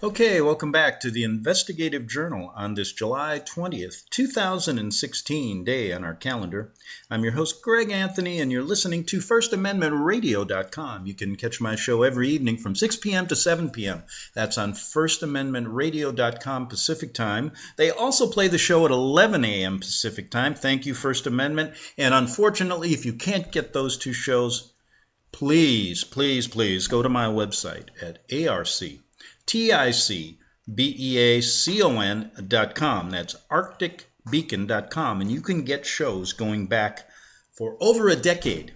Okay, welcome back to the Investigative Journal on this July 20th, 2016 day on our calendar. I'm your host, Greg Anthony, and you're listening to FirstAmendmentRadio.com. You can catch my show every evening from 6 p.m. to 7 p.m. That's on FirstAmendmentRadio.com Pacific Time. They also play the show at 11 a.m. Pacific Time. Thank you, First Amendment. And unfortunately, if you can't get those two shows, please go to my website at arcticbeacon.com. That's arcticbeacon.com. And you can get shows going back for over a decade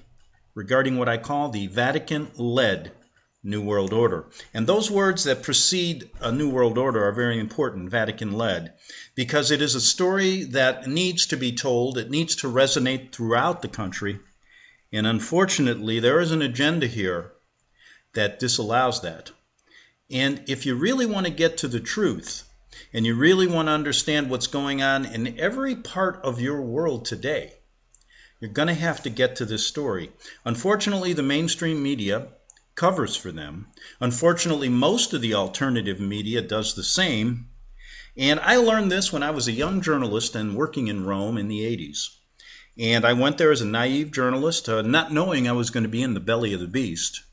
regarding what I call the Vatican-led New World Order. And those words that precede a New World Order are very important, Vatican-led, because it is a story that needs to be told. It needs to resonate throughout the country. And unfortunately, there is an agenda here that disallows that. And if you really want to get to the truth, and you really want to understand what's going on in every part of your world today, you're going to have to get to this story. Unfortunately, the mainstream media covers for them. Unfortunately, most of the alternative media does the same. And I learned this when I was a young journalist and working in Rome in the 80s. And I went there as a naive journalist, not knowing I was going to be in the belly of the beast,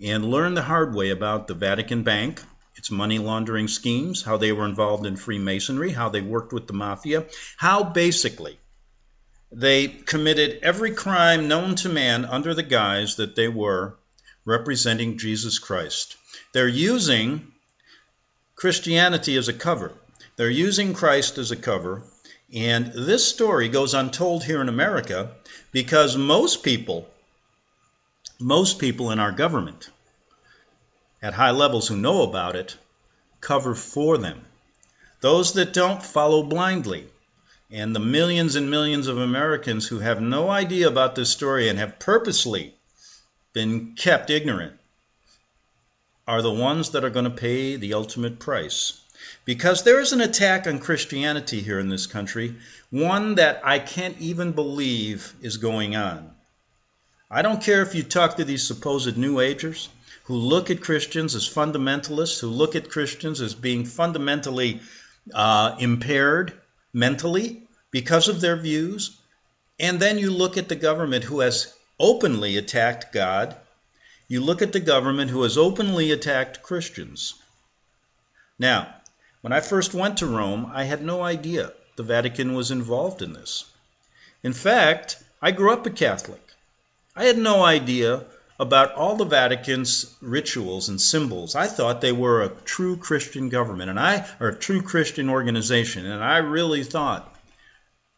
and learned the hard way about the Vatican Bank, its money laundering schemes, how they were involved in Freemasonry, how they worked with the mafia, how basically they committed every crime known to man under the guise that they were representing Jesus Christ. They're using Christianity as a cover. They're using Christ as a cover. And this story goes untold here in America because most people in our government at high levels who know about it cover for them. Those that don't follow blindly. And the millions and millions of Americans who have no idea about this story and have purposely been kept ignorant are the ones that are going to pay the ultimate price. Because there is an attack on Christianity here in this country, one that I can't even believe is going on. I don't care if you talk to these supposed New Agers who look at Christians as fundamentalists, who look at Christians as being fundamentally impaired mentally because of their views, and then you look at the government who has openly attacked God. You look at the government who has openly attacked Christians. Now, when I first went to Rome, I had no idea the Vatican was involved in this. In fact, I grew up a Catholic. I had no idea about all the Vatican's rituals and symbols. I thought they were a true Christian government, or a true Christian organization. And I really thought,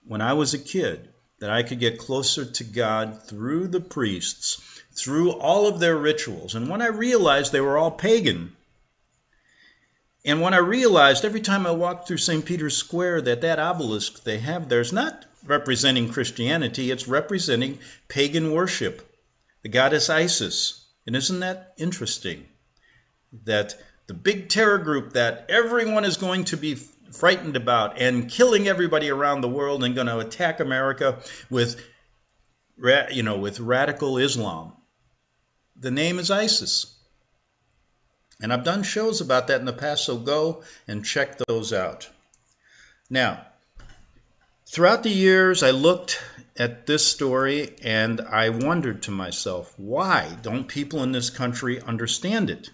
when I was a kid, that I could get closer to God through the priests, through all of their rituals. And when I realized they were all pagan, and when I realized every time I walked through St. Peter's Square that obelisk they have there is not representing Christianity, it's representing pagan worship, the goddess Isis. And isn't that interesting? That the big terror group that everyone is going to be frightened about and killing everybody around the world and going to attack America with radical Islam. The name is ISIS. And I've done shows about that in the past, so go and check those out. Now, throughout the years, I looked at this story and I wondered to myself, why don't people in this country understand it?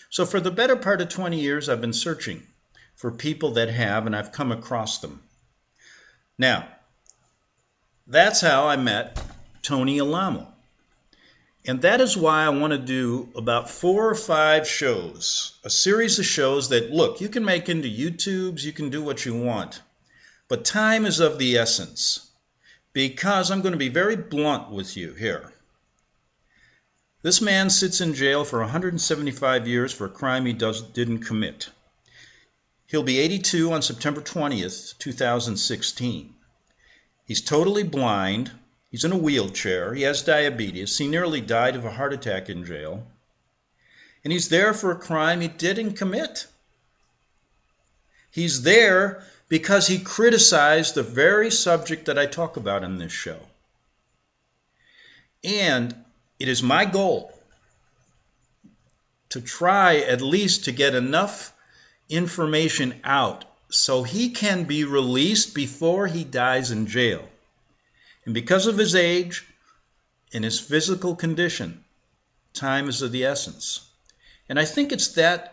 So for the better part of 20 years, I've been searching for people that have, and I've come across them. Now, that's how I met Tony Alamo. And that is why I want to do about 4 or 5 shows, a series of shows that, look, you can make into YouTubes, you can do what you want. But time is of the essence, because I'm going to be very blunt with you here. This man sits in jail for 175 years for a crime he didn't commit. He'll be 82 on September 20th, 2016. He's totally blind. He's in a wheelchair. He has diabetes. He nearly died of a heart attack in jail. And he's there for a crime he didn't commit. He's there because he criticized the very subject that I talk about in this show. And it is my goal to try at least to get enough information out so he can be released before he dies in jail. And because of his age and his physical condition, time is of the essence. And I think it's that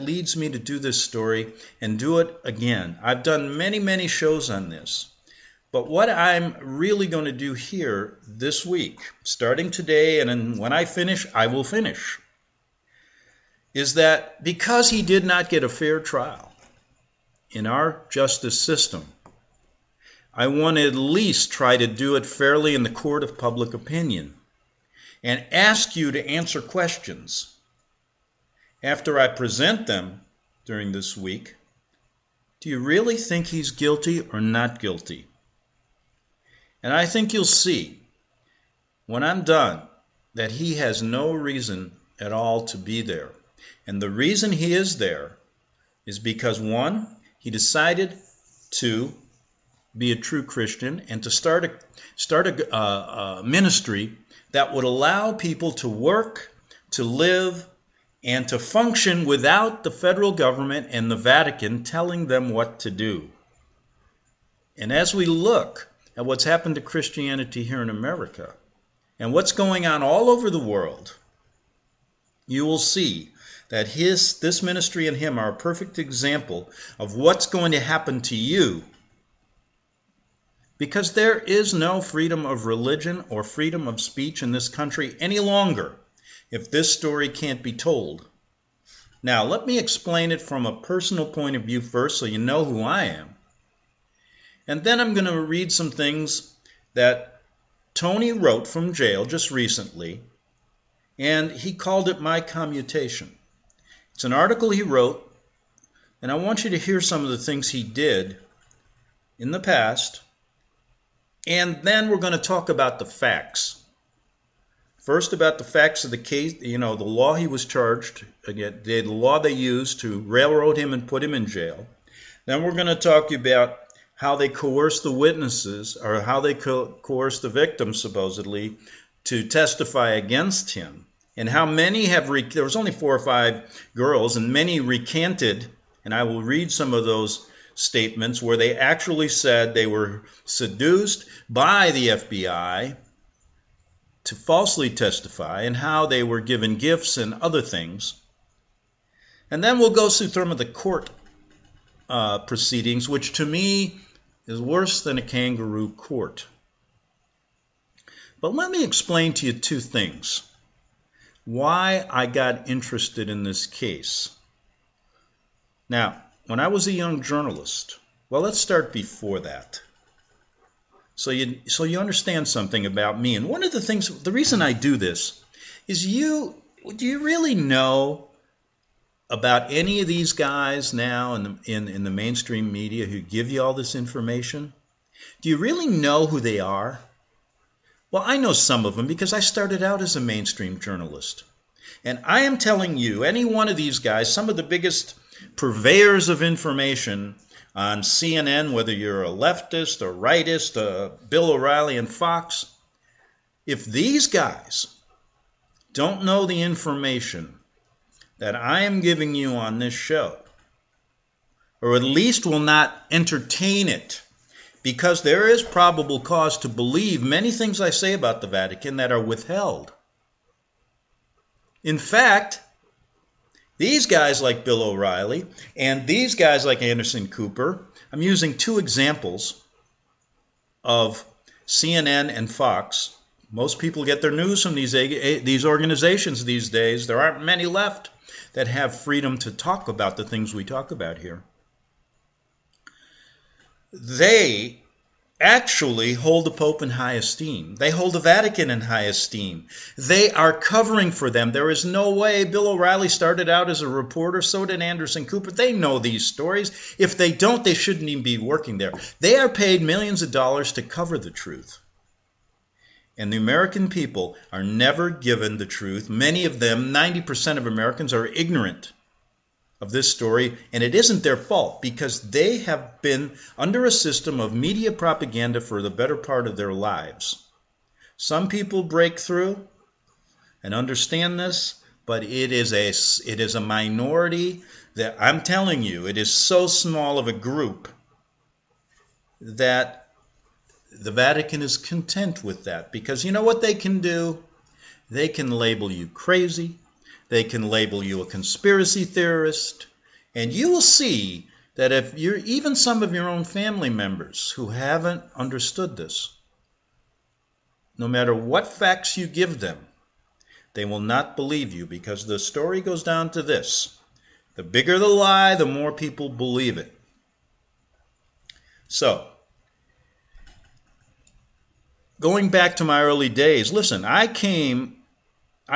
leads me to do this story and do it again. I've done many, many shows on this. But what I'm really going to do here this week, starting today, and then when I finish, I will finish, is that because he did not get a fair trial in our justice system, I want to at least try to do it fairly in the court of public opinion and ask you to answer questions after I present them during this week. Do you really think he's guilty or not guilty? And I think you'll see when I'm done that he has no reason at all to be there. And the reason he is there is because, one, he decided to be a true Christian and to start a ministry that would allow people to work, to live, and to function without the federal government and the Vatican telling them what to do. And as we look at what's happened to Christianity here in America and what's going on all over the world, you will see that this ministry and him are a perfect example of what's going to happen to you, because there is no freedom of religion or freedom of speech in this country any longer if this story can't be told. Now, let me explain it from a personal point of view first so you know who I am. And then I'm going to read some things that Tony wrote from jail just recently, and he called it My Commutation. It's an article he wrote, and I want you to hear some of the things he did in the past, and then we're going to talk about the facts. First, about the facts of the case, the law he was charged, again, the law they used to railroad him and put him in jail. Then we're going to talk about how they coerced the witnesses, or how they coerced the victims, supposedly, to testify against him. And how many have, there was only 4 or 5 girls, and many recanted, and I will read some of those statements where they actually said they were seduced by the FBI to falsely testify, and how they were given gifts and other things. And then we'll go through some of the court proceedings, which to me is worse than a kangaroo court. But let me explain to you 2 things. Why I got interested in this case. Now, when I was a young journalist, well, let's start before that. So you understand something about me. And one of the things, the reason I do this is do you really know about any of these guys now in the mainstream media who give you all this information? Do you really know who they are? Well, I know some of them because I started out as a mainstream journalist. And I am telling you, any one of these guys, some of the biggest purveyors of information on CNN, whether you're a leftist or rightist, Bill O'Reilly and Fox, if these guys don't know the information that I am giving you on this show, or at least will not entertain it, because there is probable cause to believe many things I say about the Vatican that are withheld. In fact, these guys like Bill O'Reilly and these guys like Anderson Cooper, I'm using 2 examples of CNN and Fox. Most people get their news from these organizations these days. There aren't many left that have freedom to talk about the things we talk about here. They actually hold the Pope in high esteem. They hold the Vatican in high esteem. They are covering for them. There is no way. Bill O'Reilly started out as a reporter, so did Anderson Cooper. They know these stories. If they don't, they shouldn't even be working there. They are paid millions of dollars to cover the truth. And the American people are never given the truth. Many of them, 90% of Americans, are ignorant of this story, and it isn't their fault because they have been under a system of media propaganda for the better part of their lives. Some people break through and understand this, but it is a minority that, I'm telling you, it is so small of a group that the Vatican is content with that, because you know what they can do? They can label you crazy. They can label you a conspiracy theorist. And you will see that if you're even some of your own family members who haven't understood this, no matter what facts you give them, they will not believe you, because the story goes down to this: the bigger the lie, the more people believe it. So, going back to my early days, listen, I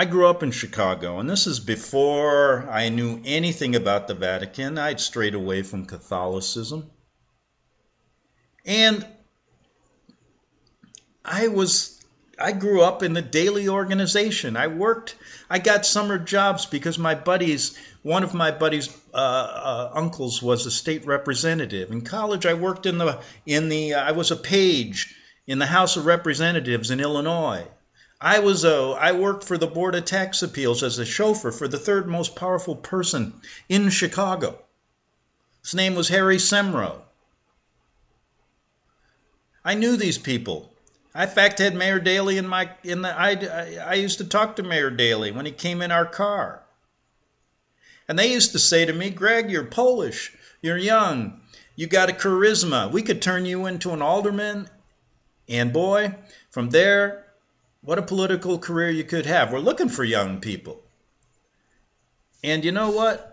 grew up in Chicago, and this is before I knew anything about the Vatican. I'd strayed away from Catholicism. And I grew up in the daily organization. I got summer jobs because one of my buddies' uncles was a state representative. In college, I worked I was a page in the House of Representatives in Illinois. I worked for the Board of Tax Appeals as a chauffeur for the third most powerful person in Chicago. His name was Harry Semro. I knew these people. I, in fact, had Mayor Daley I used to talk to Mayor Daley when he came in our car. And they used to say to me, "Greg, you're Polish, you're young, you got a charisma. We could turn you into an alderman." And boy, from there, what a political career you could have. We're looking for young people. And you know what?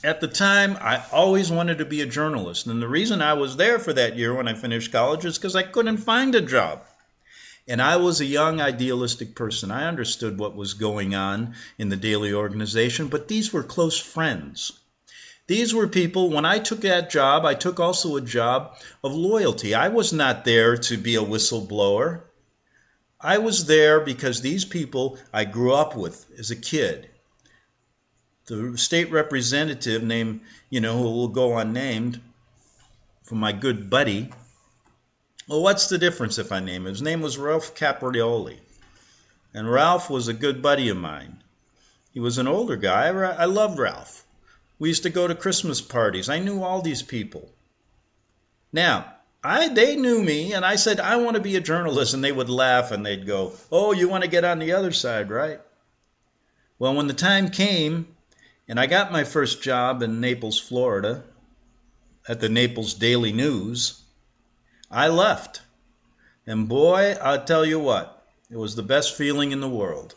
At the time, I always wanted to be a journalist. And the reason I was there for that year when I finished college is because I couldn't find a job. And I was a young, idealistic person. I understood what was going on in the daily organization, but these were close friends. These were people, when I took that job, I took also a job of loyalty. I was not there to be a whistleblower. I was there because these people I grew up with as a kid. The state representative named, who will go unnamed, for my good buddy. Well, what's the difference if I name him? His name was Ralph Caprioli. And Ralph was a good buddy of mine. He was an older guy. I loved Ralph. We used to go to Christmas parties. I knew all these people. Now, they knew me, and I said, "I want to be a journalist," and they would laugh, and they'd go, "Oh, you want to get on the other side, right?" Well, when the time came, and I got my first job in Naples, Florida, at the Naples Daily News, I left. And boy, I'll tell you what, it was the best feeling in the world.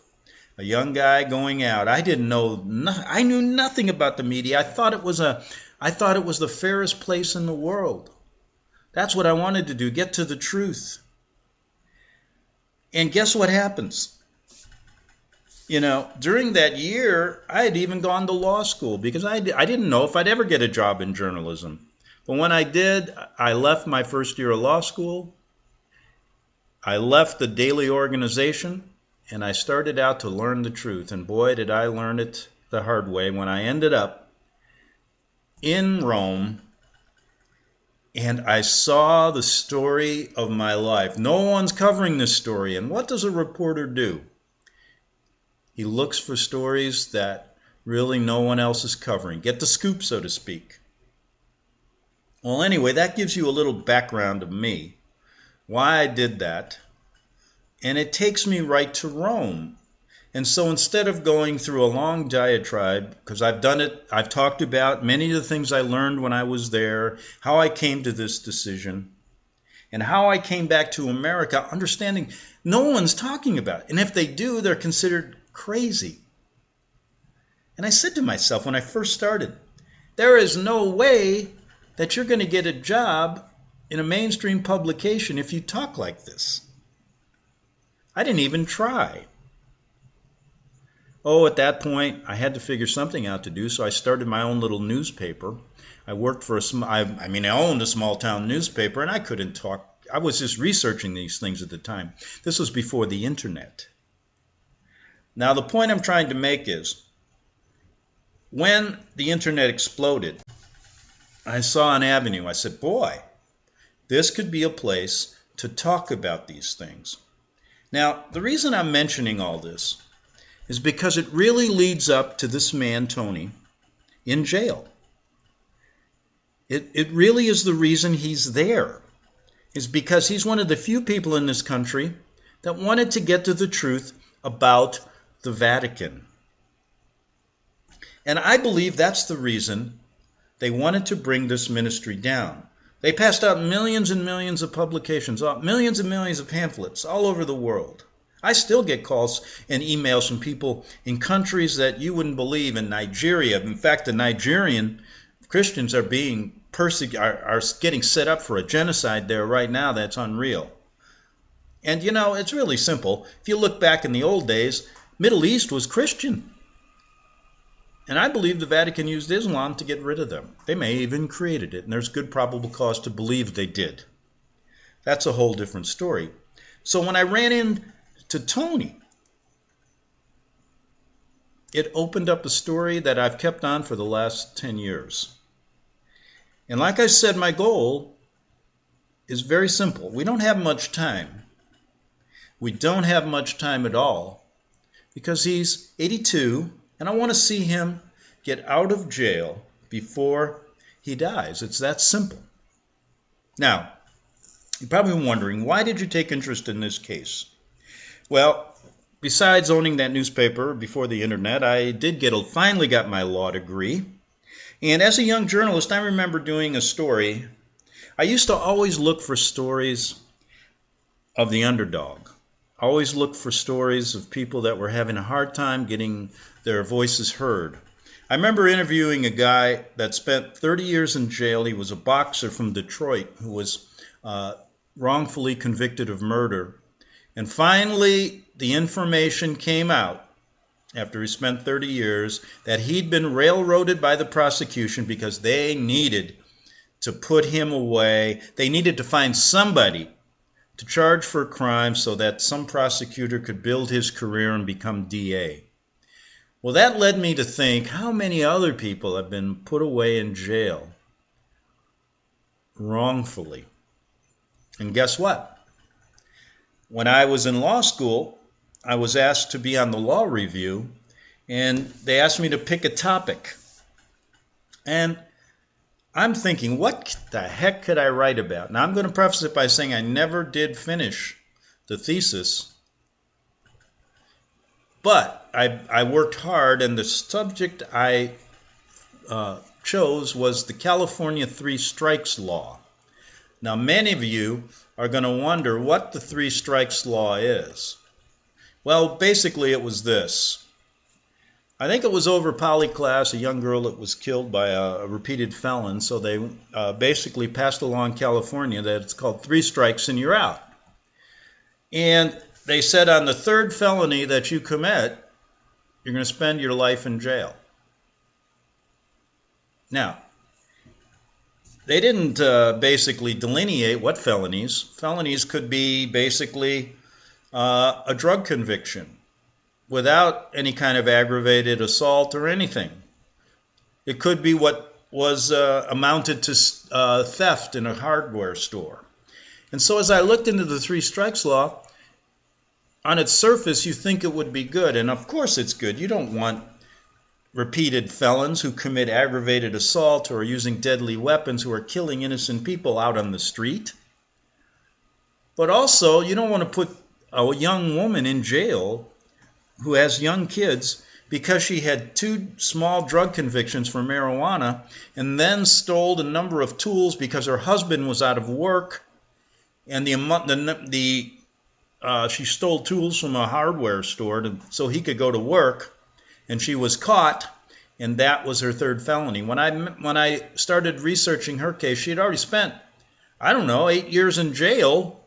A young guy going out. I knew nothing about the media. I thought it was the fairest place in the world. That's what I wanted to do, get to the truth. And guess what happens? During that year, I had even gone to law school because I didn't know if I'd ever get a job in journalism. But when I did, I left my first year of law school. I left the daily organization, and I started out to learn the truth. And boy, did I learn it the hard way when I ended up in Rome, and I saw the story of my life. No one's covering this story. And what does a reporter do? He looks for stories that really no one else is covering. Get the scoop, so to speak. Well, anyway, that gives you a little background of me, why I did that. And it takes me right to Rome. And so instead of going through a long diatribe, because I've done it, I've talked about many of the things I learned when I was there, how I came to this decision, and how I came back to America, understanding no one's talking about it. And if they do, they're considered crazy. And I said to myself when I first started, there is no way that you're going to get a job in a mainstream publication if you talk like this. I didn't even try. Oh, at that point, I had to figure something out to do, so I started my own little newspaper. I worked for I owned a small town newspaper, and I couldn't talk. I was just researching these things at the time. This was before the internet. Now, the point I'm trying to make is, when the internet exploded, I saw an avenue. I said, boy, this could be a place to talk about these things. Now, the reason I'm mentioning all this, is because it really leads up to this man, Tony, in jail. It really is the reason he's there, is because he's one of the few people in this country that wanted to get to the truth about the Vatican. And I believe that's the reason they wanted to bring this ministry down. They passed out millions and millions of publications, millions and millions of pamphlets all over the world. I still get calls and emails from people in countries that you wouldn't believe, in Nigeria. In fact, the Nigerian Christians are being are getting set up for a genocide there right now. That's unreal. And you know, it's really simple. If you look back in the old days, Middle East was Christian. And I believe the Vatican used Islam to get rid of them. They may have even created it, and there's good probable cause to believe they did. That's a whole different story. So when I ran into Tony, it opened up a story that I've kept on for the last 10 years. And like I said, my goal is very simple. We don't have much time. We don't have much time at all, because he's 82, and I want to see him get out of jail before he dies. It's that simple. Now, you're probably wondering, why did you take interest in this case? Well, besides owning that newspaper before the internet, I finally got my law degree. And as a young journalist, I remember doing a story. I used to always look for stories of the underdog. Always look for stories of people that were having a hard time getting their voices heard. I remember interviewing a guy that spent 30 years in jail. He was a boxer from Detroit who was wrongfully convicted of murder. And finally, the information came out after he spent 30 years that he'd been railroaded by the prosecution because they needed to put him away. They needed to find somebody to charge for a crime so that some prosecutor could build his career and become DA. Well, that led me to think, how many other people have been put away in jail wrongfully? And guess what? When I was in law school, I was asked to be on the law review, and they asked me to pick a topic. And I'm thinking, what the heck could I write about? Now, I'm going to preface it by saying I never did finish the thesis, but I worked hard, and the subject I chose was the California Three Strikes Law. Now, many of you are going to wonder what the Three Strikes Law is. Well, basically it was this. I think it was over polyclass, a young girl that was killed by a repeated felon, so they basically passed along California that it's called 3 strikes and you're out. And they said on the third felony that you commit, you're going to spend your life in jail. Now, they didn't basically delineate what felonies. Felonies could be basically a drug conviction without any kind of aggravated assault or anything. It could be what was amounted to theft in a hardware store. And so as I looked into the 3 strikes law, on its surface you think it would be good, and of course it's good. You don't want repeated felons who commit aggravated assault or are using deadly weapons who are killing innocent people out on the street. But also, you don't want to put a young woman in jail who has young kids because she had 2 small drug convictions for marijuana and then stole a number of tools because her husband was out of work, and she stole tools from a hardware store so he could go to work, and she was caught, and that was her third felony. When I started researching her case, she had already spent, 8 years in jail,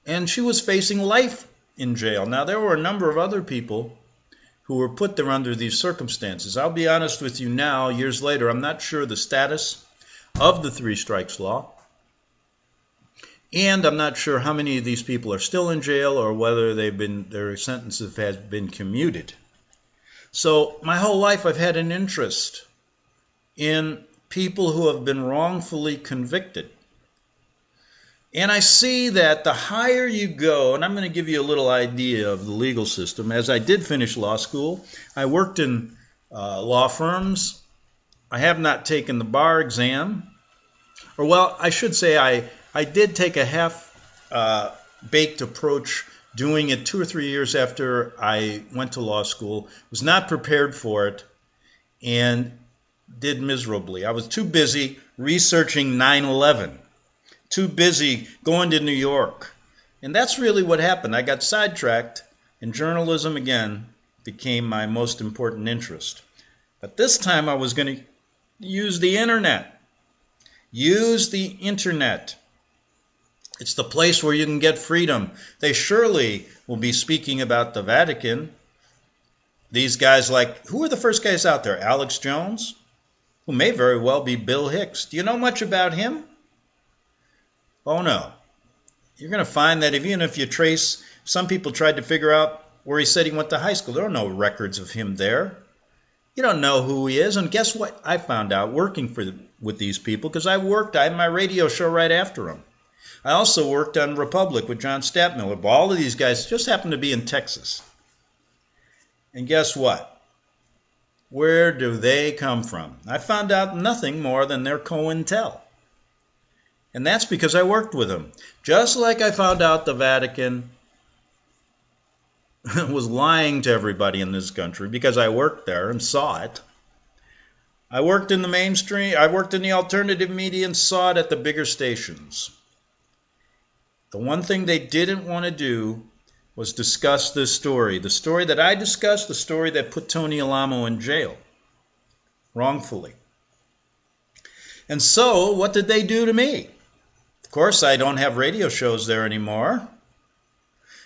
and she was facing life in jail. Now, there were a number of other people who were put there under these circumstances. I'll be honest with you now, years later, I'm not sure the status of the 3 strikes law, and I'm not sure how many of these people are still in jail or whether their sentences have been commuted. So my whole life I've had an interest in people who have been wrongfully convicted. And I see that the higher you go, and I'm going to give you a little idea of the legal system. As I did finish law school, I worked in law firms. I have not taken the bar exam. Or, well, I should say I did take a half-baked approach, doing it 2 or 3 years after I went to law school. Was not prepared for it and did miserably. I was too busy researching 9/11. Too busy going to New York. And that's really what happened. I got sidetracked, and journalism again became my most important interest. But this time I was going to use the internet. Use the internet. It's the place where you can get freedom. They surely will be speaking about the Vatican. These guys who are the first guys out there? Alex Jones, who may very well be Bill Hicks. Do you know much about him? Oh no. You're going to find that even if you trace, some people tried to figure out where he said he went to high school. There are no records of him there. You don't know who he is. And guess what I found out working with these people? Because I had my radio show right after him. I also worked on Republic with John Stadtmiller. But all of these guys just happened to be in Texas. And guess what? Where do they come from? I found out nothing more than their COINTEL. And that's because I worked with them. Just like I found out the Vatican was lying to everybody in this country because I worked there and saw it. I worked in the mainstream, I worked in the alternative media and saw it at the bigger stations. The one thing they didn't want to do was discuss this story. The story that I discussed, the story that put Tony Alamo in jail wrongfully. And so, what did they do to me? Of course, I don't have radio shows there anymore.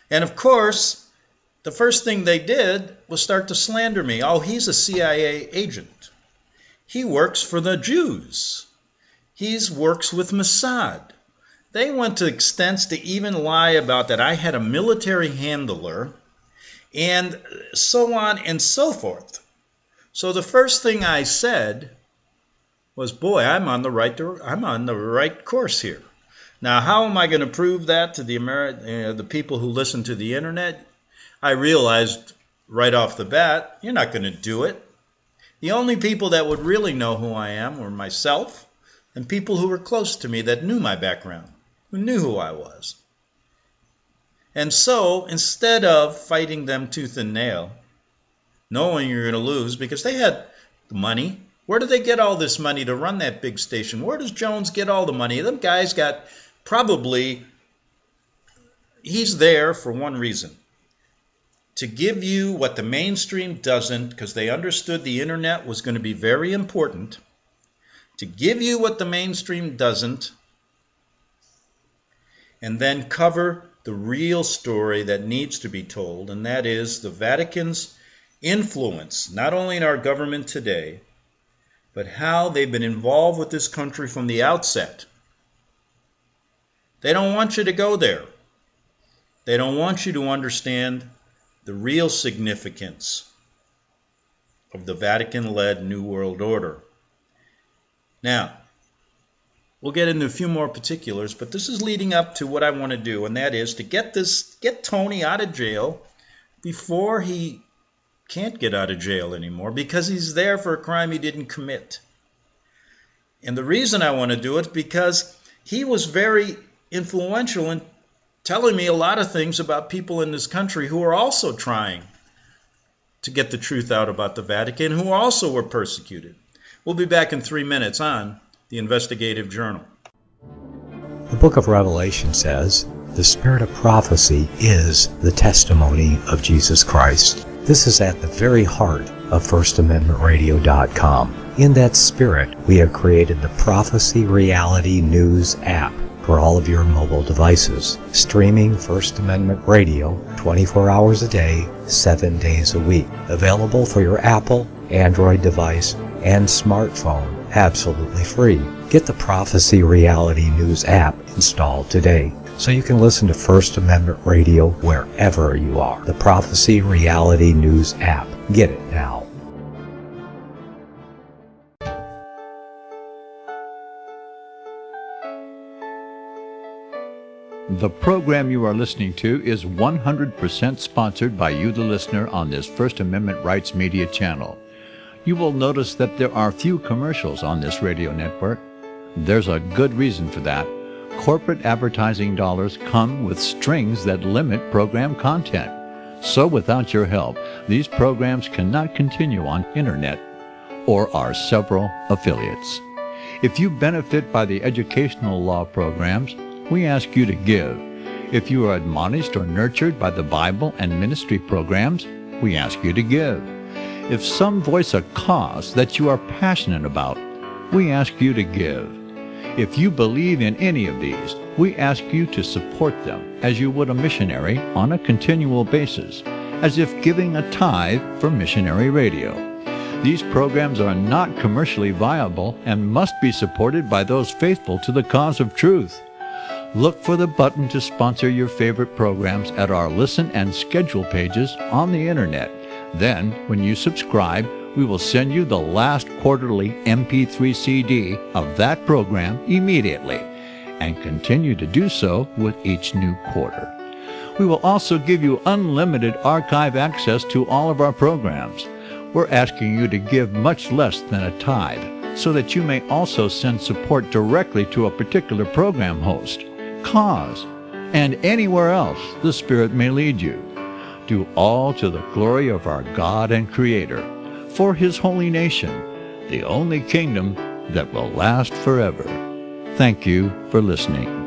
And of course, the first thing they did was start to slander me. Oh, he's a CIA agent. He works for the Jews. He works with Mossad. They went to extents to even lie about that I had a military handler and so on and so forth. So the first thing I said was, boy, I'm on the right course here. Now, how am I going to prove that to the people who listen to the internet? I realized right off the bat, you're not going to do it. The only people that would really know who I am were myself and people who were close to me that knew my background, who knew who I was. And so, instead of fighting them tooth and nail, knowing you're going to lose because they had the money. Where do they get all this money to run that big station? Where does Jones get all the money? Them guys got he's there for one reason. To give you what the mainstream doesn't, because they understood the internet was going to be very important. To give you what the mainstream doesn't, and then cover the real story that needs to be told, and that is the Vatican's influence, not only in our government today, but how they've been involved with this country from the outset. They don't want you to go there. They don't want you to understand the real significance of the Vatican-led New World Order. Now, we'll get into a few more particulars, but this is leading up to what I want to do, and that is to get Tony out of jail before he can't get out of jail anymore, because he's there for a crime he didn't commit. And the reason I want to do it because he was very influential in telling me a lot of things about people in this country who are also trying to get the truth out about the Vatican, who also were persecuted. We'll be back in 3 minutes on the Investigative Journal. The book of Revelation says, "The spirit of prophecy is the testimony of Jesus Christ." This is at the very heart of FirstAmendmentRadio.com. In that spirit, we have created the Prophecy Reality News app for all of your mobile devices, streaming First Amendment Radio 24 hours a day, 7 days a week. Available for your Apple, Android device, and smartphone, absolutely free. Get the Prophecy Reality News app installed today, so you can listen to First Amendment Radio wherever you are. The Prophecy Reality News app. Get it now. The program you are listening to is 100% sponsored by you, the listener, on this First Amendment Rights Media channel. You will notice that there are few commercials on this radio network. There's a good reason for that. Corporate advertising dollars come with strings that limit program content. So without your help, these programs cannot continue on internet or our several affiliates. If you benefit by the educational law programs, we ask you to give. If you are admonished or nurtured by the Bible and ministry programs, we ask you to give. If some voice a cause that you are passionate about, we ask you to give. If you believe in any of these, we ask you to support them as you would a missionary on a continual basis, as if giving a tithe for missionary radio. These programs are not commercially viable and must be supported by those faithful to the cause of truth. Look for the button to sponsor your favorite programs at our listen and schedule pages on the internet. Then, when you subscribe, we will send you the last quarterly MP3 CD of that program immediately, and continue to do so with each new quarter. We will also give you unlimited archive access to all of our programs. We're asking you to give much less than a tithe, so that you may also send support directly to a particular program host, cause, and anywhere else the Spirit may lead you. Do all to the glory of our God and Creator, for His holy nation, the only kingdom that will last forever. Thank you for listening.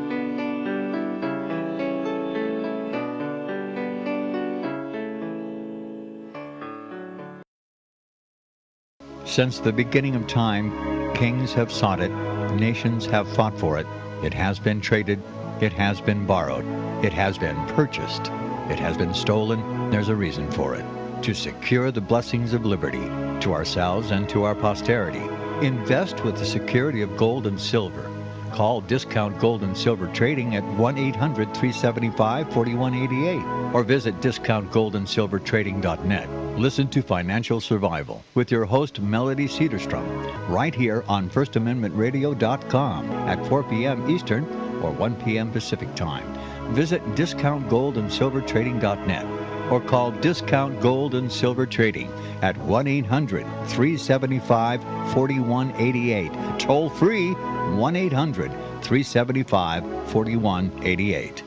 Since the beginning of time, kings have sought it, nations have fought for it. It has been traded, it has been borrowed, it has been purchased, it has been stolen. There's a reason for it. To secure the blessings of liberty to ourselves and to our posterity. Invest with the security of gold and silver. Call Discount Gold and Silver Trading at 1-800-375-4188 or visit discountgoldandsilvertrading.net. Listen to Financial Survival with your host Melody Cedarstrom right here on FirstAmendmentRadio.com at 4 p.m. Eastern or 1 p.m. Pacific Time. Visit discountgoldandsilvertrading.net or call Discount Gold and Silver Trading at 1-800-375-4188. Toll free 1-800-375-4188.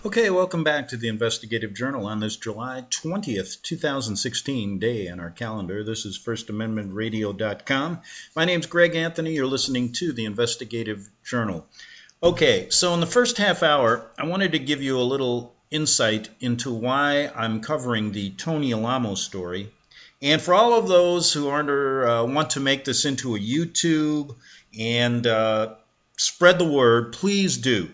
Okay, welcome back to the Investigative Journal on this July 20th, 2016 day on our calendar. This is FirstAmendmentRadio.com. My name's Greg Anthony. You're listening to the Investigative Journal. Okay, so in the first half hour, I wanted to give you a little insight into why I'm covering the Tony Alamo story. And for all of those who want to make this into a YouTube and spread the word, please do.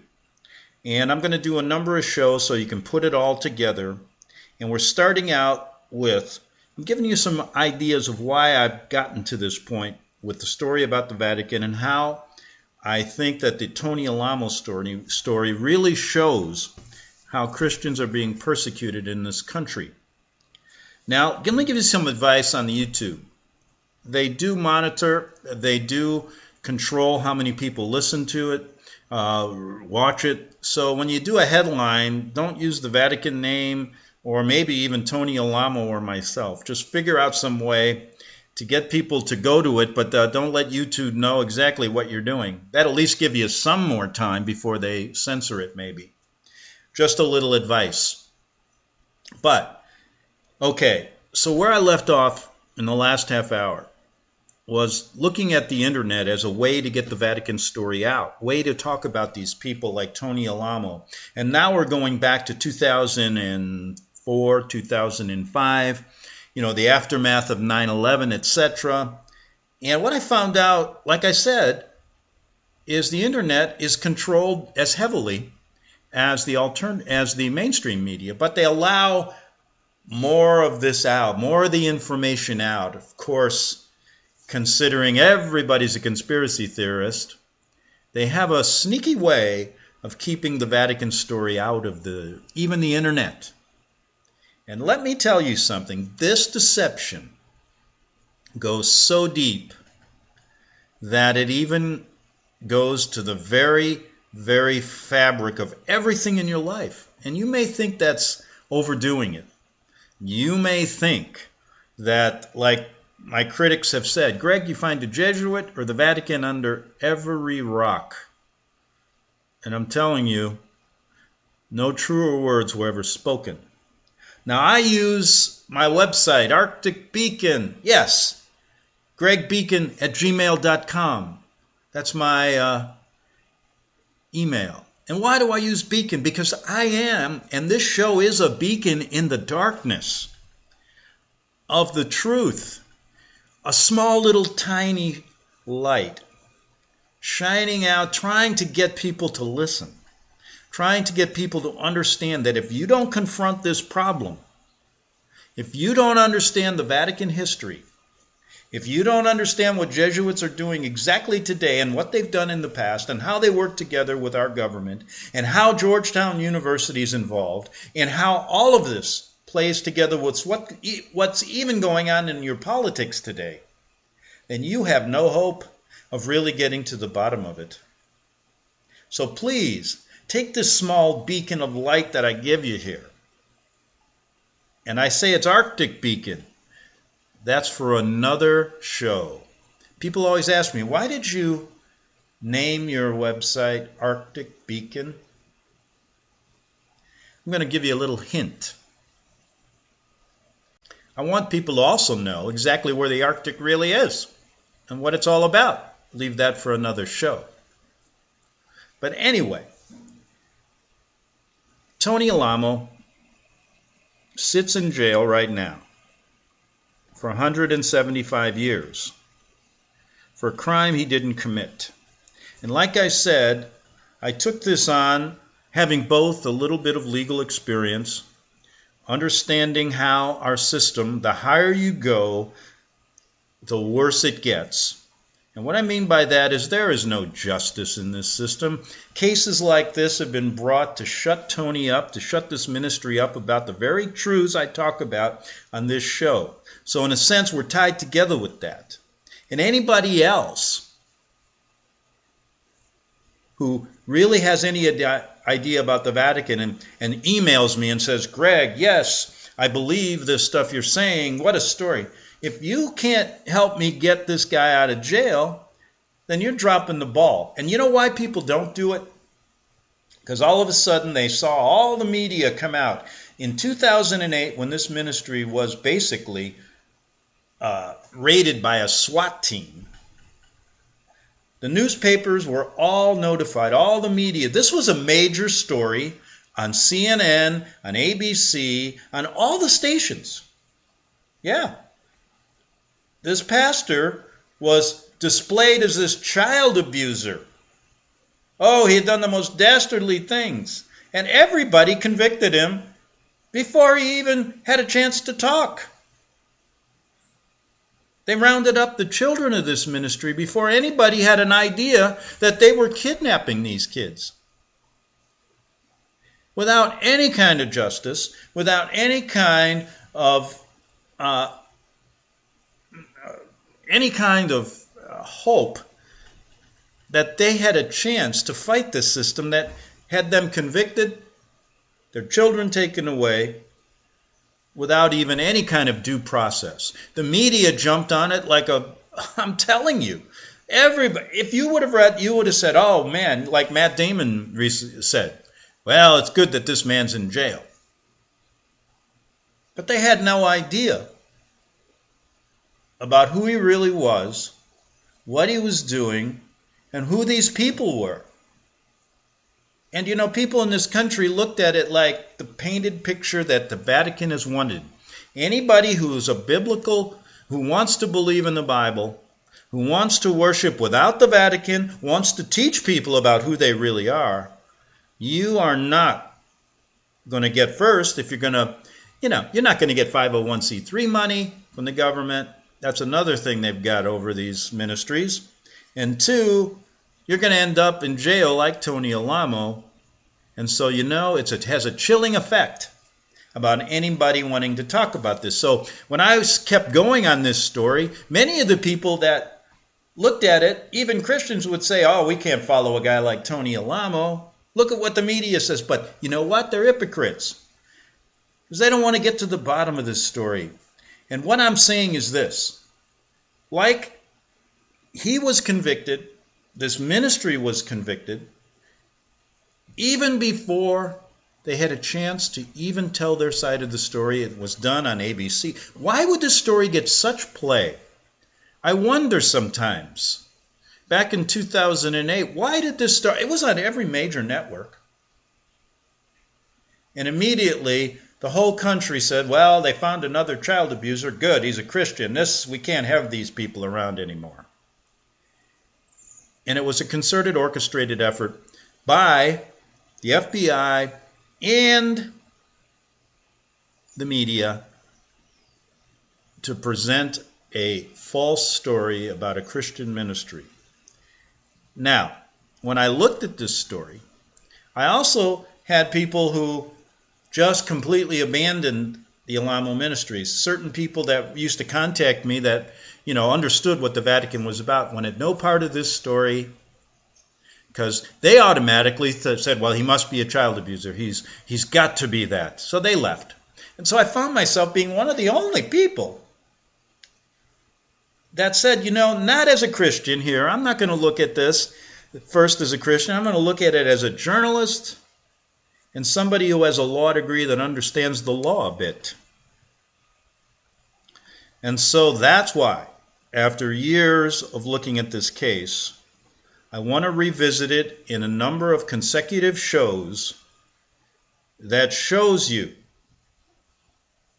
And I'm going to do a number of shows so you can put it all together. And we're starting out with, I'm giving you some ideas of why I've gotten to this point with the story about the Vatican and how I think that the Tony Alamo story really shows how Christians are being persecuted in this country. Now, let me give you some advice on the YouTube. They do monitor, they do control how many people listen to it, watch it. So when you do a headline, don't use the Vatican name or maybe even Tony Alamo or myself. Just figure out some way to get people to go to it, but don't let YouTube know exactly what you're doing. That'll at least give you some more time before they censor it, maybe. Just a little advice. But, okay, so where I left off in the last half hour was looking at the internet as a way to get the Vatican story out, way to talk about these people like Tony Alamo. And now we're going back to 2004, 2005, the aftermath of 9/11, etc. And what I found out, like I said, is the internet is controlled as heavily as the mainstream media, but they allow more of this out, more of the information out. Of course, considering everybody's a conspiracy theorist, they have a sneaky way of keeping the Vatican story out of even the internet. And let me tell you something, this deception goes so deep that it even goes to the very, very fabric of everything in your life. And you may think that's overdoing it. You may think that, like my critics have said, Greg, you find the Jesuit or the Vatican under every rock. And I'm telling you, no truer words were ever spoken. Now, I use my website, Arctic Beacon. Yes, gregbeacon@gmail.com. That's my email. And why do I use Beacon? Because I am, and this show is a beacon in the darkness of the truth. A small little tiny light shining out, trying to get people to listen. Trying to get people to understand that if you don't confront this problem, if you don't understand the Vatican history, if you don't understand what Jesuits are doing exactly today and what they've done in the past and how they work together with our government and how Georgetown University is involved and how all of this plays together with what's even going on in your politics today, then you have no hope of really getting to the bottom of it. So please, take this small beacon of light that I give you here. And I say it's Arctic Beacon. That's for another show. People always ask me, why did you name your website Arctic Beacon? I'm going to give you a little hint. I want people to also know exactly where the Arctic really is and what it's all about. Leave that for another show. But anyway, Tony Alamo sits in jail right now for 175 years for a crime he didn't commit. And like I said, I took this on having both a little bit of legal experience, understanding how our system, the higher you go, the worse it gets. And what I mean by that is there is no justice in this system. Cases like this have been brought to shut Tony up, to shut this ministry up about the very truths I talk about on this show. So in a sense, we're tied together with that. And anybody else who really has any idea about the Vatican and emails me and says, Greg, yes, I believe this stuff you're saying. What a story. If you can't help me get this guy out of jail, then you're dropping the ball. And you know why people don't do it? Because all of a sudden they saw all the media come out. In 2008, when this ministry was basically raided by a SWAT team, the newspapers were all notified, all the media. This was a major story on CNN, on ABC, on all the stations. Yeah. This pastor was displayed as this child abuser. Oh, he had done the most dastardly things. And everybody convicted him before he even had a chance to talk. They rounded up the children of this ministry before anybody had an idea that they were kidnapping these kids. Without any kind of justice, without any kind of hope that they had a chance to fight this system that had them convicted, their children taken away, without even any kind of due process. The media jumped on it I'm telling you, everybody, if you would have read, you would have said, oh man, like Matt Damon said, well, it's good that this man's in jail. But they had no idea about who he really was, what he was doing, and who these people were. And you know, people in this country looked at it like the painted picture that the Vatican has wanted. Anybody who is who wants to believe in the Bible, who wants to worship without the Vatican, wants to teach people about who they really are, you are not going to get first if you're going to, you're not going to get 501c3 money from the government. That's another thing they've got over these ministries. And two, you're going to end up in jail like Tony Alamo. And so, it has a chilling effect about anybody wanting to talk about this. So when I kept going on this story, many of the people that looked at it, even Christians would say, oh, we can't follow a guy like Tony Alamo. Look at what the media says. But you know what? They're hypocrites. Because they don't want to get to the bottom of this story. And what I'm saying is this. Like he was convicted, this ministry was convicted, even before they had a chance to even tell their side of the story. It was done on ABC. Why would this story get such play? I wonder sometimes. Back in 2008, why did this start? It was on every major network. And immediately, the whole country said, well, they found another child abuser. Good, he's a Christian. We can't have these people around anymore. And it was a concerted, orchestrated effort by the FBI and the media to present a false story about a Christian ministry. Now, when I looked at this story, I also had people who just completely abandoned the Alamo Ministries. Certain people that used to contact me that, understood what the Vatican was about wanted no part of this story, because they automatically said, well, he must be a child abuser. He's got to be that. So they left. And so I found myself being one of the only people that said, not as a Christian here. I'm not going to look at this first as a Christian. I'm going to look at it as a journalist and somebody who has a law degree that understands the law a bit. And so that's why, after years of looking at this case, I want to revisit it in a number of consecutive shows that shows you,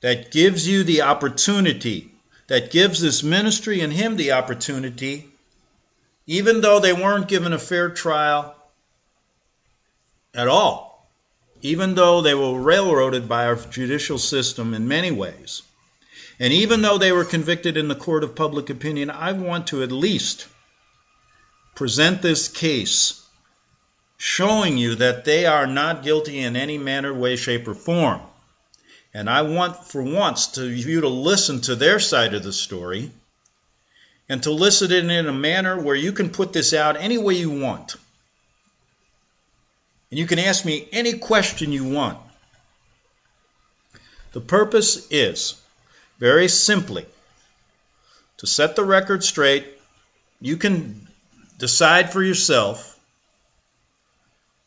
that gives you the opportunity, that gives this ministry and him the opportunity, even though they weren't given a fair trial at all, even though they were railroaded by our judicial system in many ways, and even though they were convicted in the court of public opinion, I want to at least present this case showing you that they are not guilty in any manner, way, shape, or form. And I want for once you to listen to their side of the story and to listen it in a manner where you can put this out any way you want. And you can ask me any question you want. The purpose is, very simply, to set the record straight. You can decide for yourself,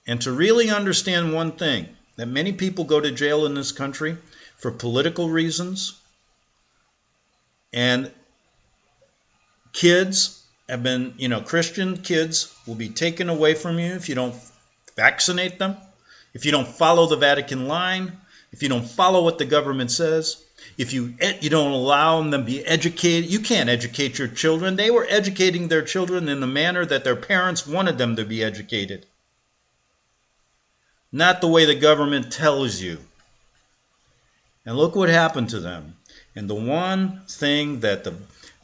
and to really understand one thing, that many people go to jail in this country for political reasons, and kids have been, Christian kids will be taken away from you if you don't vaccinate them, if you don't follow the Vatican line, if you don't follow what the government says, if you don't allow them to be educated. You can't educate your children. They were educating their children in the manner that their parents wanted them to be educated, not the way the government tells you. And look what happened to them. And the one thing that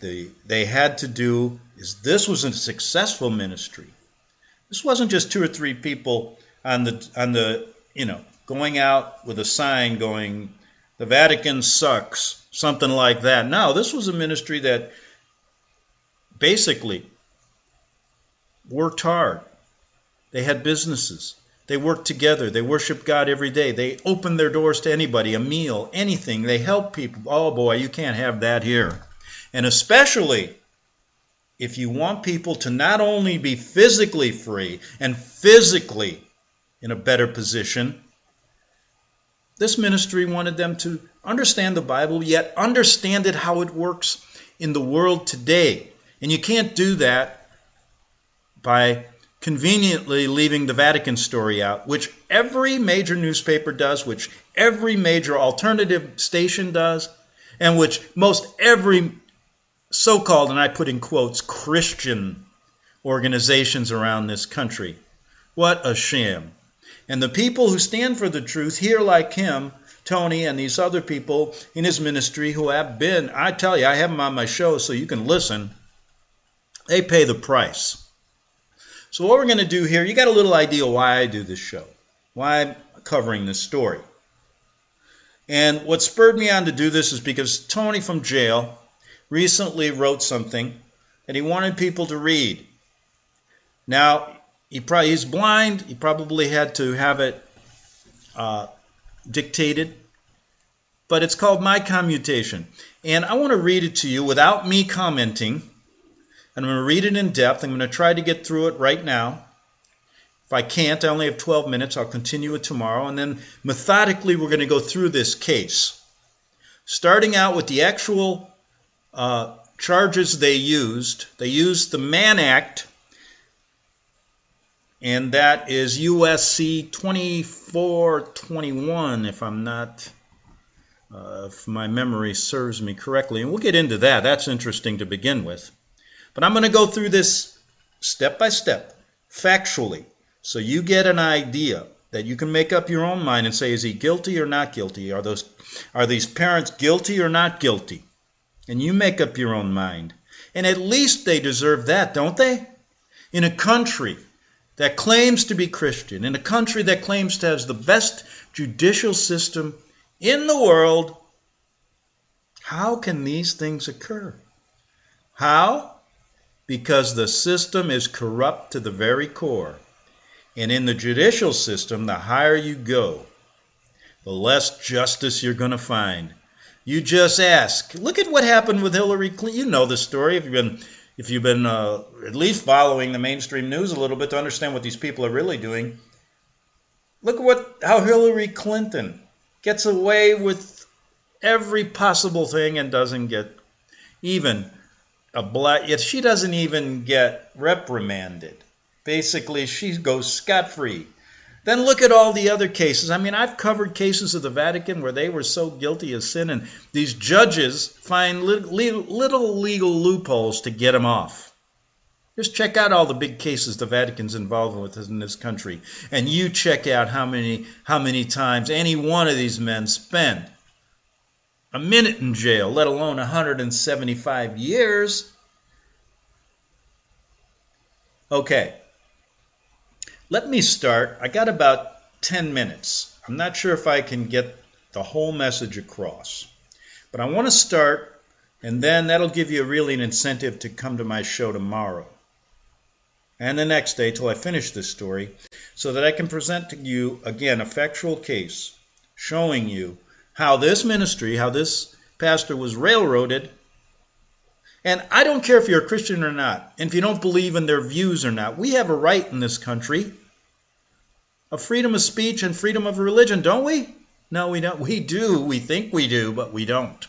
they had to do is, this was a successful ministry. This wasn't just 2 or 3 people on the going out with a sign going, the Vatican sucks, something like that. No, this was a ministry that basically worked hard. They had businesses. They worked together. They worshiped God every day. They opened their doors to anybody, a meal, anything. They helped people. Oh boy, you can't have that here. And especially if you want people to not only be physically free and physically in a better position, this ministry wanted them to understand the Bible, yet understand it how it works in the world today. And you can't do that by conveniently leaving the Vatican story out, which every major newspaper does, which every major alternative station does, and which most every so-called, and I put in quotes, Christian organizations around this country. What a sham. And the people who stand for the truth here, like him, Tony, and these other people in his ministry who have been, I tell you, I have them on my show so you can listen, they pay the price. So what we're going to do here, you got a little idea why I do this show, why I'm covering this story. And what spurred me on to do this is because Tony from jail recently wrote something and he wanted people to read. Now, he's blind. He probably had to have it dictated, but it's called My Commutation. And I want to read it to you without me commenting. And I'm going to read it in depth. I'm going to try to get through it right now. If I can't, I only have 12 minutes. I'll continue it tomorrow. And then methodically, we're going to go through this case. Starting out with the actual charges they used. They used the Mann Act, and that is USC 2421, if my memory serves me correctly. And we'll get into that. That's interesting to begin with. But I'm going to go through this step by step, factually, so you get an idea that you can make up your own mind and say, is he guilty or not guilty? Are these parents guilty or not guilty? And you make up your own mind. And at least they deserve that, don't they? In a country that claims to be Christian, in a country that claims to have the best judicial system in the world, how can these things occur? How? Because the system is corrupt to the very core. And in the judicial system, the higher you go, the less justice you're going to find. You just ask. Look at what happened with Hillary Clinton. You know the story if you've been at least following the mainstream news a little bit to understand what these people are really doing. Look at how Hillary Clinton gets away with every possible thing and doesn't get even she doesn't even get reprimanded. Basically, she goes scot-free. Then look at all the other cases. I mean, I've covered cases of the Vatican where they were so guilty of sin, and these judges find little legal loopholes to get them off. Just check out all the big cases the Vatican's involved with in this country, and you check out how many times any one of these men spent a minute in jail, let alone 175 years. Okay. Let me start. I got about 10 minutes. I'm not sure if I can get the whole message across. But I want to start, and then that'll give you really an incentive to come to my show tomorrow and the next day till I finish this story, so that I can present to you, again, a factual case showing you how this ministry, how this pastor was railroaded. And I don't care if you're a Christian or not, and if you don't believe in their views or not. We have a right in this country of freedom of speech and freedom of religion, don't we? No, we don't. We do. We think we do, but we don't.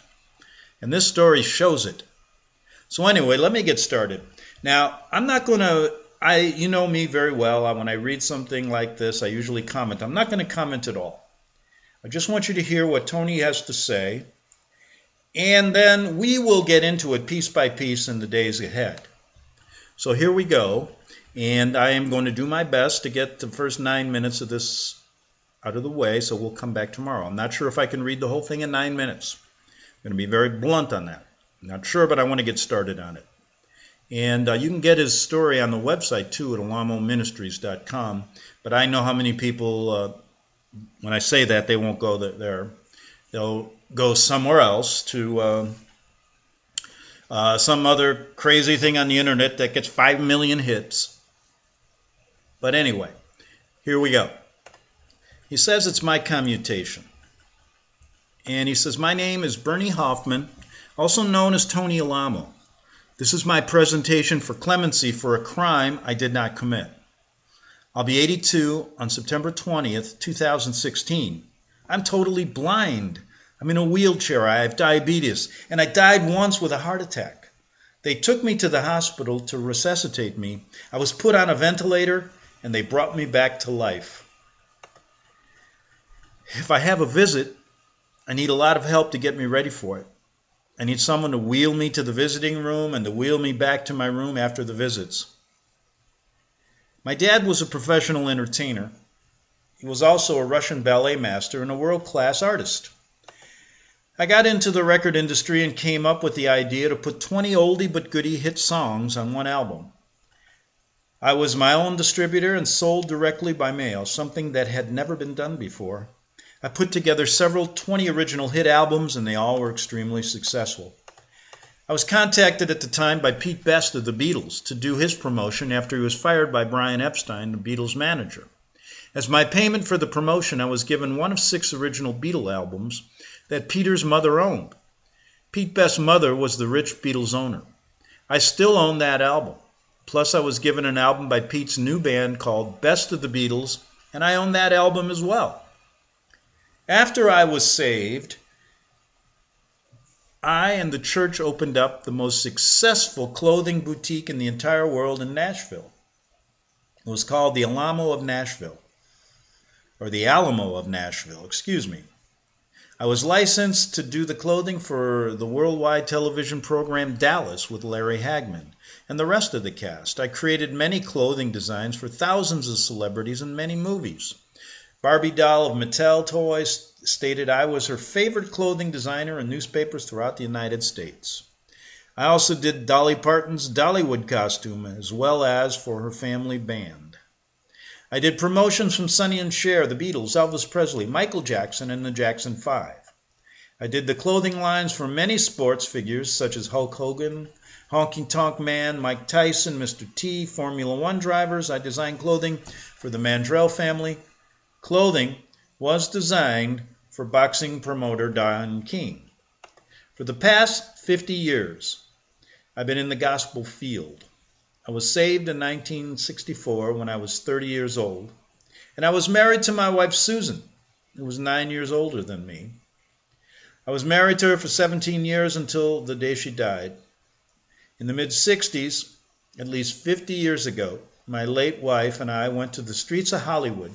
And this story shows it. So anyway, let me get started. Now, I'm not going to, you know me very well. When I read something like this, I usually comment. I'm not going to comment at all. I just want you to hear what Tony has to say, and then we will get into it piece by piece in the days ahead. So here we go, and I am going to do my best to get the first 9 minutes of this out of the way, so we'll come back tomorrow. I'm not sure if I can read the whole thing in 9 minutes. I'm going to be very blunt on that. I'm not sure, but I want to get started on it. And you can get his story on the website, too, at AlamoMinistries.com, but I know how many people... when I say that, they won't go there. They'll go somewhere else to some other crazy thing on the internet that gets 5 million hits. But anyway, here we go. He says it's my commutation. And he says, my name is Bernie Hoffman, also known as Tony Alamo. This is my presentation for clemency for a crime I did not commit. I'll be 82 on September 20th, 2016. I'm totally blind. I'm in a wheelchair. I have diabetes, and I died once with a heart attack. They took me to the hospital to resuscitate me. I was put on a ventilator, and they brought me back to life. If I have a visit, I need a lot of help to get me ready for it. I need someone to wheel me to the visiting room and to wheel me back to my room after the visits. My dad was a professional entertainer. He was also a Russian ballet master and a world-class artist. I got into the record industry and came up with the idea to put 20 oldie but goodie hit songs on one album. I was my own distributor and sold directly by mail, something that had never been done before. I put together several 20 original hit albums, and they all were extremely successful. I was contacted at the time by Pete Best of the Beatles to do his promotion after he was fired by Brian Epstein, the Beatles manager. As my payment for the promotion, I was given one of 6 original Beatle albums that Peter's mother owned. Pete Best's mother was the rich Beatles owner. I still own that album. Plus, I was given an album by Pete's new band called Best of the Beatles, and I own that album as well. After I was saved, I and the church opened up the most successful clothing boutique in the entire world in Nashville. It was called the Alamo of Nashville, or the Alamo of Nashville, excuse me. I was licensed to do the clothing for the worldwide television program Dallas with Larry Hagman and the rest of the cast. I created many clothing designs for thousands of celebrities in many movies. Barbie doll of Mattel Toys stated I was her favorite clothing designer in newspapers throughout the United States. I also did Dolly Parton's Dollywood costume as well as for her family band. I did promotions from Sonny and Cher, the Beatles, Elvis Presley, Michael Jackson, and the Jackson 5. I did the clothing lines for many sports figures such as Hulk Hogan, Honky Tonk Man, Mike Tyson, Mr. T, Formula One drivers. I designed clothing for the Mandrell family. Clothing was designed for boxing promoter Don King. For the past 50 years, I've been in the gospel field. I was saved in 1964 when I was 30 years old, and I was married to my wife Susan, who was 9 years older than me. I was married to her for 17 years until the day she died. In the mid-60s, at least 50 years ago, my late wife and I went to the streets of Hollywood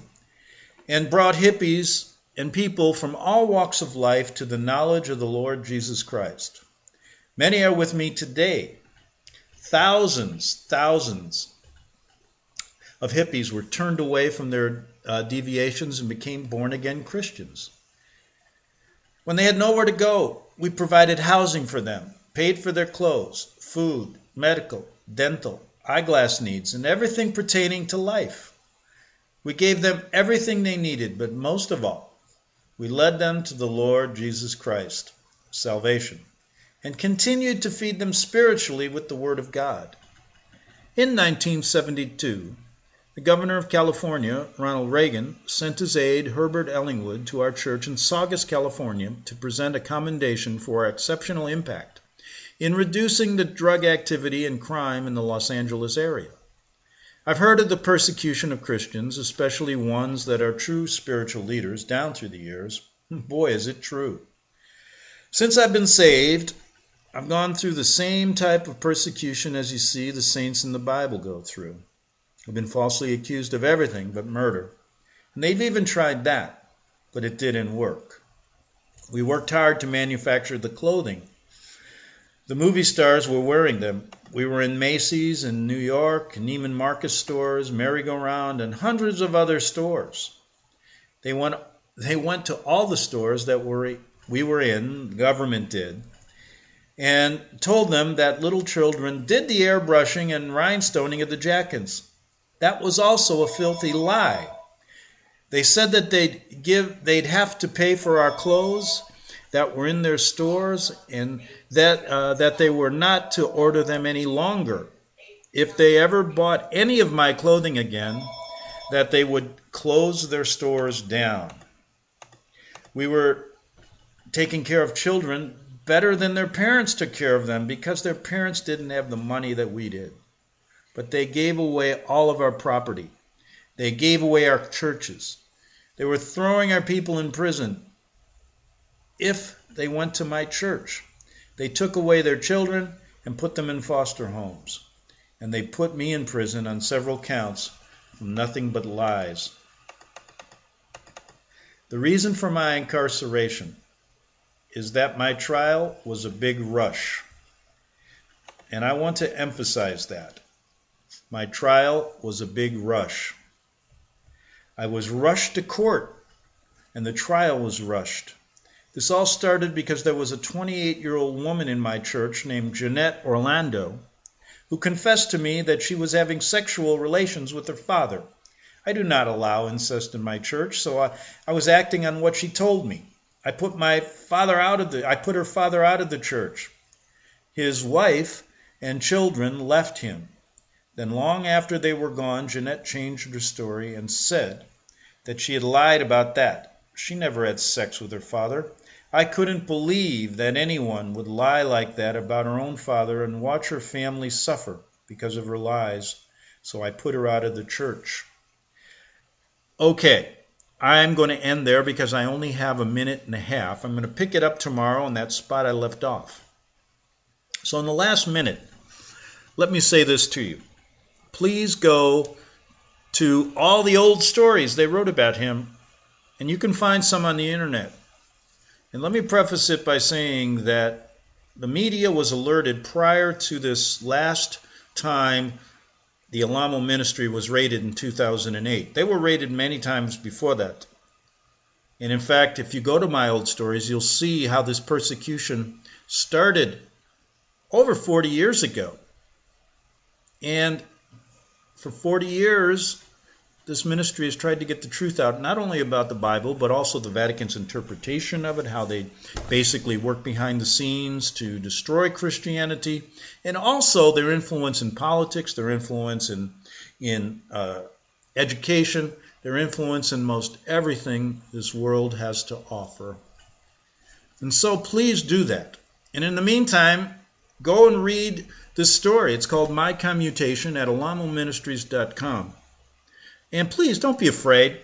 and brought hippies and people from all walks of life to the knowledge of the Lord Jesus Christ. Many are with me today. Thousands of hippies were turned away from their deviations and became born-again Christians. When they had nowhere to go, we provided housing for them, paid for their clothes, food, medical, dental, eyeglass needs, and everything pertaining to life. We gave them everything they needed, but most of all, we led them to the Lord Jesus Christ, salvation, and continued to feed them spiritually with the Word of God. In 1972, the governor of California, Ronald Reagan, sent his aide, Herbert Ellingwood, to our church in Saugus, California, to present a commendation for our exceptional impact in reducing the drug activity and crime in the Los Angeles area. I've heard of the persecution of Christians, especially ones that are true spiritual leaders, down through the years. Boy, is it true. Since I've been saved, I've gone through the same type of persecution as you see the saints in the Bible go through. I've been falsely accused of everything but murder. And they've even tried that, but it didn't work. We worked hard to manufacture the clothing. The movie stars were wearing them. We were in Macy's in New York, Neiman Marcus stores, Merry-Go-Round, and hundreds of other stores. They went to all the stores that we were in, the government did, and told them that little children did the airbrushing and rhinestoning of the jackets. That was also a filthy lie. They said that they'd have to pay for our clothes that were in their stores, and that they were not to order them any longer. If they ever bought any of my clothing again, that they would close their stores down. We were taking care of children better than their parents took care of them because their parents didn't have the money that we did. But they gave away all of our property. They gave away our churches. They were throwing our people in prison if they went to my church. They took away their children and put them in foster homes. And they put me in prison on several counts from nothing but lies. The reason for my incarceration is that my trial was a big rush. And I want to emphasize that. My trial was a big rush. I was rushed to court, and the trial was rushed. This all started because there was a 28-year-old woman in my church named Jeanette Orlando who confessed to me that she was having sexual relations with her father. I do not allow incest in my church, so I was acting on what she told me. I put her father out of the church. His wife and children left him. Then long after they were gone, Jeanette changed her story and said that she had lied about that. She never had sex with her father. I couldn't believe that anyone would lie like that about her own father and watch her family suffer because of her lies. So I put her out of the church. Okay, I'm going to end there because I only have a minute and a half. I'm going to pick it up tomorrow on that spot I left off. So in the last minute, let me say this to you. Please go to all the old stories they wrote about him, and you can find some on the internet. And let me preface it by saying that the media was alerted prior to this last time the Alamo Ministry was raided in 2008. They were raided many times before that. And in fact, if you go to my old stories, you'll see how this persecution started over 40 years ago. And for 40 years, this ministry has tried to get the truth out, not only about the Bible, but also the Vatican's interpretation of it, how they basically work behind the scenes to destroy Christianity, and also their influence in politics, their influence in education, their influence in most everything this world has to offer. And so please do that. And in the meantime, go and read this story. It's called My Commutation at alamoministries.com. And please don't be afraid.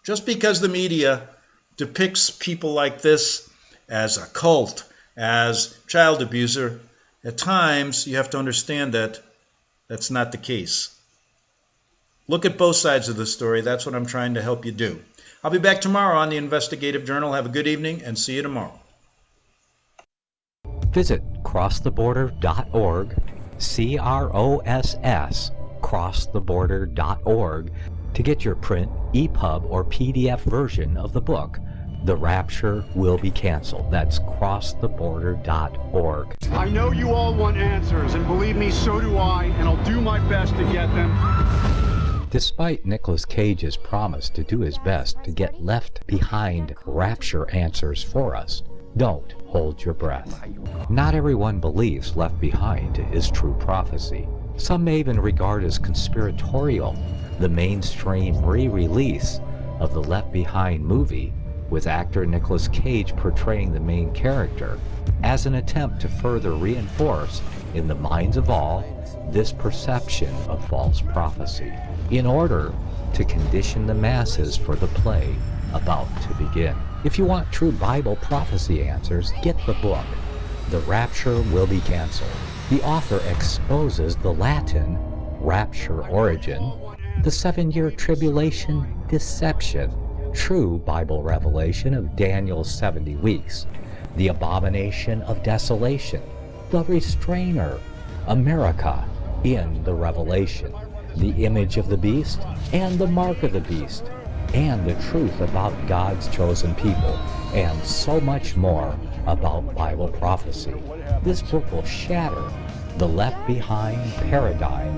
Just because the media depicts people like this as a cult, as child abuser, at times you have to understand that that's not the case. Look at both sides of the story. That's what I'm trying to help you do. I'll be back tomorrow on the Investigative Journal. Have a good evening and see you tomorrow. Visit crosstheborder.org, CROSS, crosstheborder.org, to get your print, EPUB, or PDF version of the book, The Rapture Will Be Canceled. That's crosstheborder.org. I know you all want answers, and believe me, so do I, and I'll do my best to get them. Despite Nicolas Cage's promise to do his best to get left behind rapture answers for us, don't hold your breath. Not everyone believes Left Behind is true prophecy. Some may even regard as conspiratorial the mainstream re-release of the Left Behind movie with actor Nicolas Cage portraying the main character as an attempt to further reinforce in the minds of all this perception of false prophecy in order to condition the masses for the play about to begin. If you want true Bible prophecy answers, get the book, The Rapture Will Be Canceled. The author exposes the Latin rapture origin, the 7-year tribulation deception, true Bible revelation of Daniel's 70 weeks, the abomination of desolation, the restrainer, America in the Revelation, the image of the beast and the mark of the beast, and the truth about God's chosen people, and so much more about Bible prophecy. This book will shatter the Left Behind paradigm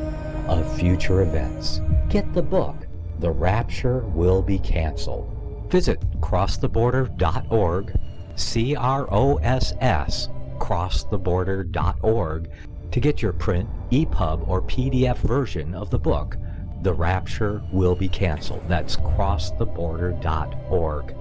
of future events. Get the book, The Rapture Will Be Canceled. Visit crosstheborder.org, CROSS, crosstheborder.org, to get your print, EPUB, or PDF version of the book, The Rapture Will Be Canceled. That's crosstheborder.org.